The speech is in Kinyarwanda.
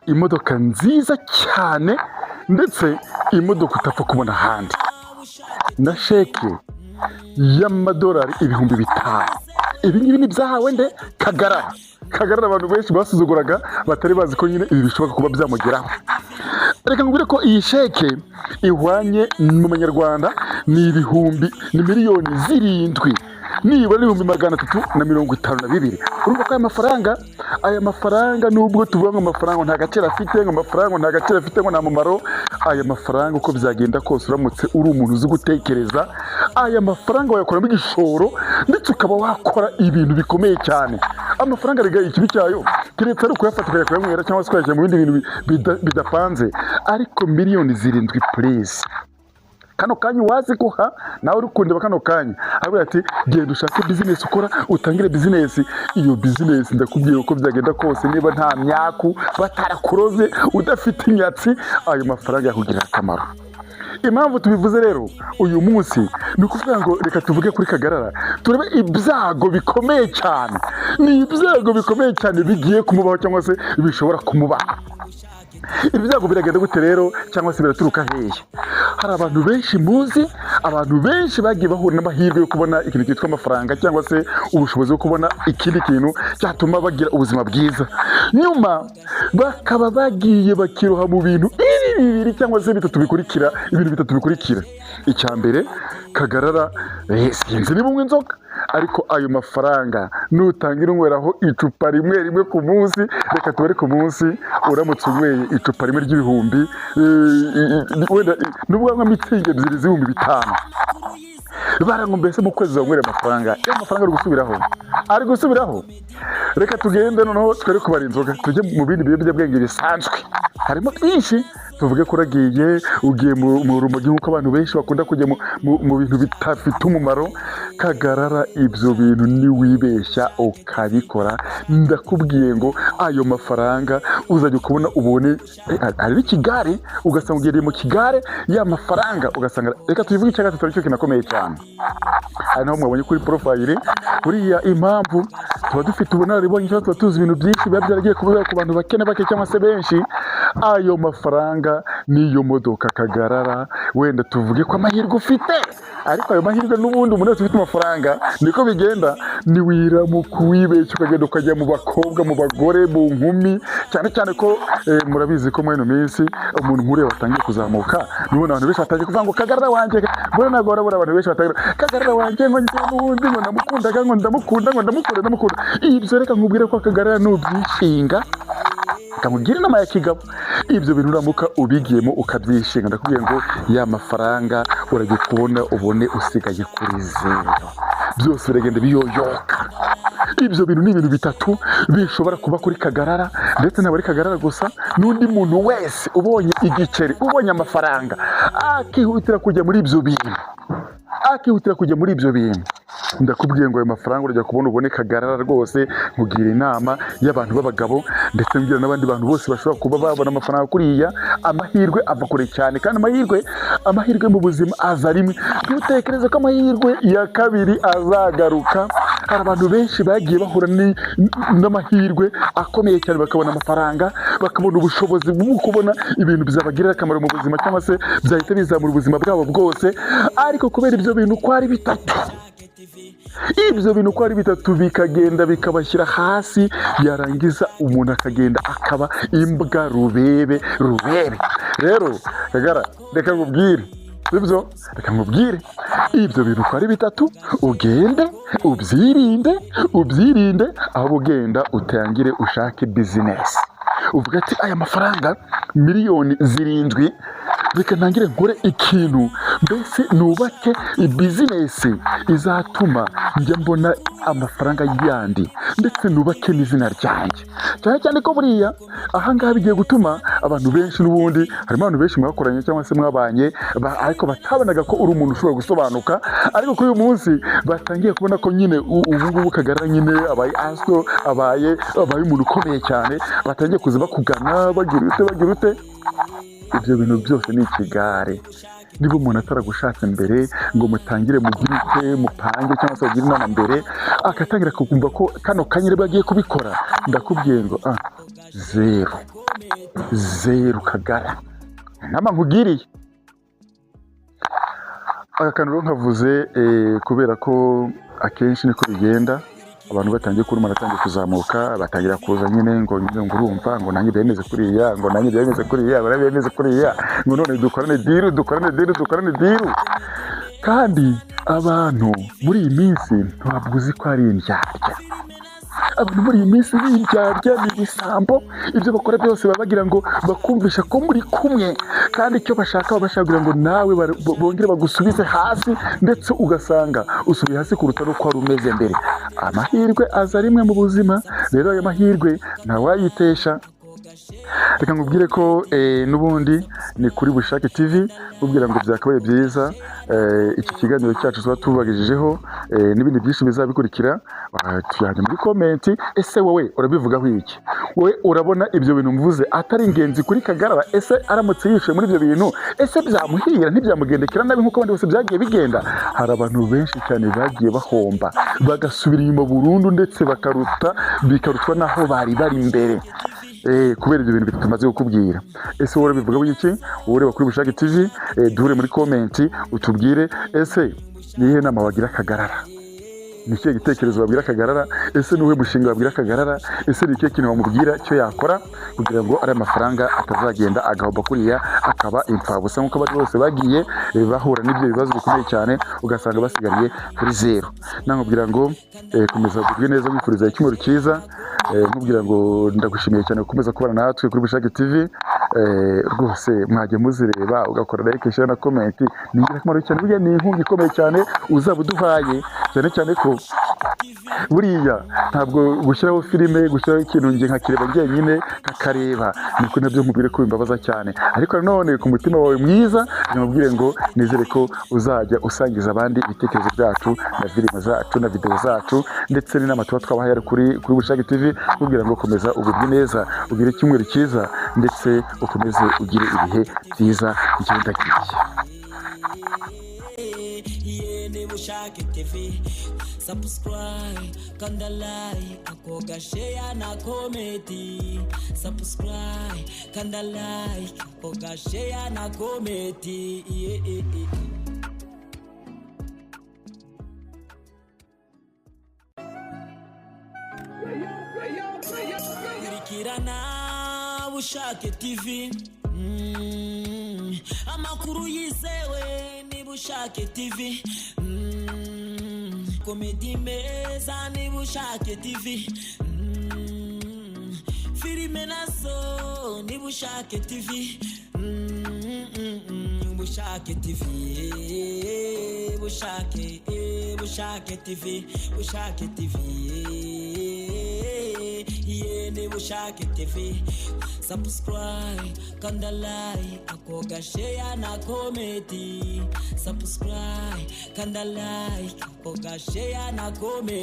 imodoka nziza cyane ndetse imodoka utapfa kubona ahandi na sheke y'amadolari 5,000. Ibi ngibi ni byahawe nde Kagarara abantu benshi basuzuguraga batari bazi ko nyine ibi bishobora kuba byamugeraho. Reka ngubwire ko iyi sheke ihwanye mu manyarwanda ni miliyoni 7 nibura 352. Urumva ko aya mafaranga nubwo tuvuga ngo amafaranga nta gaciro afite ngo nta mumaro, aya mafaranga uko byagenda kose uramutse uri umuntu uzi gutekereza, aya mafaranga wayakoramo igishoro ndetse ukaba wakora ibintu bikomeye cyane. Amafaranga rigaye ikibi cyayo keretse ari ukuyafata ukayakwera cyangwa se ukayashyira mu bindi bintu bidapanze, ariko miliyoni 7 please. Kano kanya wazi kuha nawe urukundeba kano kanya avuga ati genda ushake business ukora, utangire business. Iyo business ndakubwiye uko byagenda kose, niba nta myaku batarakuroze udafite inyatsi, ayo mafaranga yakugirira akamaro. Impamvu tubivuze rero uyu munsi ni ukuvuga ngo reka tuvuge kuri Kagarara, turebe ibyago bikomeye cyane, ni ibyago bikomeye cyane bigiye kumubaho cyangwa se bishobora kumubaho. Ibyago biragenda gute rero cyangwa se biraturuka hehe? Hari abantu benshi muzi, abantu benshi bagiye bahura n'amahirwe yo kubona ikintu cyitwa amafaranga cyangwa se ubushobozi bwo kubona ikindi kintu cyatuma bagira ubuzima bwiza, nyuma bakaba bagiye bakiroha mu bintu bibiri cyangwa se bitatu bikurikira. Icya mbere, Kagarara sinzi niba unywa inzoga, ariko ayo mafaranga nutangira unyweraho icupa rimwe ku munsi, reka tubare ku munsi uramutse unyweye icupa rimwe ry'ibihumbi wenda nubwo anywa mitsingi 2 z'5,000, barango mbese mu kwezi wanywera amafaranga ari gusubiraho. Reka tugende noneho twere kubara inzoga, tujye mu bindi biyobyabwenge bisanzwe. Harimo byinshi, tuvuge ko ugiye mu rumogi nk'uko abantu benshi bakunda kujya mu bintu bitafite umumaro. Kagarara ibyo bintu ni wibeshya ukabikora, ndakubwiye ngo ayo mafaranga uzajya kubona ubone ari ikigare, ugasanga ugiriye mu kigare ya mafaranga, ugasanga reka tuvuge icya gatatu aricyo kinakomeye cyane. Hari naho mwabonye kuri profile buriya impamvu tuba dufite ubunararibonye cyangwa tuba tuzi ibintu byinshi biba byaragiye kuvuga ku bantu bake cyangwa se benshi. Ayo mafaranga niyo modoka Kagarara, wenda tuvuge ko amahirwe ufite, ariko ayo mahirwe n'ubundi umuntu wese ufite amafaranga niko bigenda, ni wiramuka wibeshya ukagenda ukajya mu bakobwa, mu bagore, mu nkumi, cyane ko murabizi ko muri ino minsi umuntu nk'uriya watangiye kuzamuka, nubona abantu benshi batangiye kuvuga ngo Kagarara wanjye, mbona ntabwo barabura abantu benshi batangiye Kagarara wanjye ngo njye n'ubundi ngo namukundaga ngo ndamukunda. Ibyo reka nkubwire ko Kagarara nubyishinga kamubwira inama ya kigabo, ibyo bintu uramuka ubigiyemo ukabyishinga, ndakubwiye ngo ya mafaranga uragiye kubona ubone usigaye kuri 0, byose biragenda biyoyoka. Ibyo bintu ni ibintu bitatu bishobora kuba kuri Kagarara, ndetse ntabwo ari Kagarara gusa, n'undi muntu wese ubonye igiceri, ubonye amafaranga akihutira kujya muri ibyo bintu, ndakubwiye ngo ayo mafaranga urajya kubona ubone Kagarara rwose. Nkugira inama y'abantu b'abagabo, ndetse ngira n'abandi bantu bose bashobora kuba babona amafaranga kuriya. Amahirwe ava kure cyane, kandi amahirwe mu buzima aza rimwe. Ntutekereze ko amahirwe ya kabiri azagaruka. Hari abantu benshi bagiye bahura n'amahirwe akomeye cyane, bakabona amafaranga, bakabona ubushobozi bwo kubona ibintu bizabagirira akamaro mu buzima, cyangwa se byahita bizamura ubuzima bwabo bwose, ariko kubera ibyo bintu uko ari bitatu bikagenda bikabashyira hasi, yarangiza umuntu akagenda akaba imbwa rubebe. Rero reka nkubwire ibyo bintu uko ari bitatu, ugende ubyirinde, aho ugenda utangire ushake business. Uvuga ati aya mafaranga miliyoni 7 reka ntangire nkore ikintu, mbese nubake business izatuma njya mbona amafaranga yandi, ndetse nubake n'izina ryanjye. Cyane ko buriya ahangaha bigiye gutuma abantu benshi, n'ubundi harimo abantu benshi mwakoranye cyangwa se mwabanye, ariko batabonaga ko uri umuntu ushobora gusobanuka, ariko kuri uyu munsi batangiye kubona ko nyine ubu Kagarara nyine abaye umuntu ukomeye cyane, batangiye kuza bakugana bagira ute. Ibyo bintu byose ni ikigare. Niba umuntu ataragushatse mbere ngo mutangire mugire mupange cyangwa se ugire inama mbere, akatangira kukumva ko kano kanyire bagiye kubikora, ndakubwiye ngo zeru kagara nama nkugiriye. Aka kantu rero nkavuze kubera ko akenshi niko bigenda, abantu batangiye kuruma natangiye kuzamuka, batangira kuza nyine ngo urumva ngo nanjye bemeze kuriya, ngo nanjye bemeze kuriya, ngo nanjye bemeze kuriya, ngo none dukorane diru. Kandi abantu muri iyi minsi ntabwo uzi ko ari indyarya. Abantu muri iyi minsi b'indyarya ni ibisambo, ibyo bakora byose baba bagira ngo bakumvisha ko muri kumwe, kandi icyo bashaka kugira ngo nawe bongere bagusubize hasi, ndetse ugasanga usubiye hasi kuruta n'uko wari umeze mbere. Amahirwe aza rimwe mu buzima, rero ayo mahirwe ntawayitesha. Reka nkubwire ko n'ubundi ni kuri Bushake TV, ubwira ngo byakabaye byiza iki kiganiro cyacu tuba tubagejejeho, n'ibindi byinshi bizabikurikira tuyajya muri komenti. Ese wowe urabivugaho iki? Wowe urabona ibyo bintu mvuze atari ingenzi kuri Kagarara? Ese aramutse yishuye muri ibyo bintu, ese byamuhira ntibyamugendekera nabi nk'uko abandi bose byagiye bigenda? Hari abantu benshi cyane bagiye bahomba bagasubira inyuma burundu, ndetse bikarutwa naho bari bari imbere, kubera ibyo bintu tumaze kukubwira. Ese wowe urabivugaho iki? Wowe ureba kuri Bushake TV, duhure muri komenti utubwire, ese nihe nama wagira Kagarara? Ni ikihe gitekerezo wabwira Kagarara? Ese nuwe mushinga wabwira Kagarara? Ese ni ikihe kintu wamubwira cyo yakora kugira ngo ari amafaranga atazagenda agahomba kuriya akaba impfabusa, nk'uko abandi bose bagiye bahura n'ibyo bibazo bikomeye cyane ugasanga basigariye kuri zero. Nakubwira ngo komeza kugubwa neza, wifuriza icyumweru cyiza. Nkubwira ngo ndagushimiye cyane gukomeza kubana natwe kuri Bushake TV. Rwose mwajya muzireba ugakora like, share na comment, ni ingirakamaro cyane. Burya ni inkunga ikomeye cyane uzaba uduhaye, cyane ko buriya ntabwo gushyiraho filime, gushyiraho ikintu nge nkakireba njyenyine nkakareba, niko nabyo nkubwire ko bimbabaza cyane. Ariko nanone ku mutima wawe mwiza nkubwire ngo nizere ko uzajya usangiza abandi ibitekerezo byacu na filime zacu na video zacu, ndetse n'inama tuba twabahaye kuri Bushake TV. Nkubwira ngo komeza ugubwe neza, ugire icyumweru cyiza, ndetse ukomeze ugire ibihe byiza ngendagiye. Bushake TV, subscribe, kanda like, akoga share na comment. Subscribe, kanda like, akoga share na comment. Kirana Bushake TV, amakuru yizewe ni Bushake TV, komedi meza ni Bushake TV, filime nazo ni Bushake TV, Bushake TV, Bushake TV, Bushake TV. Ni Bushake TV, subscribe, kanda like, akoga share na comment. Subscribe, kanda like, akoga share na comment.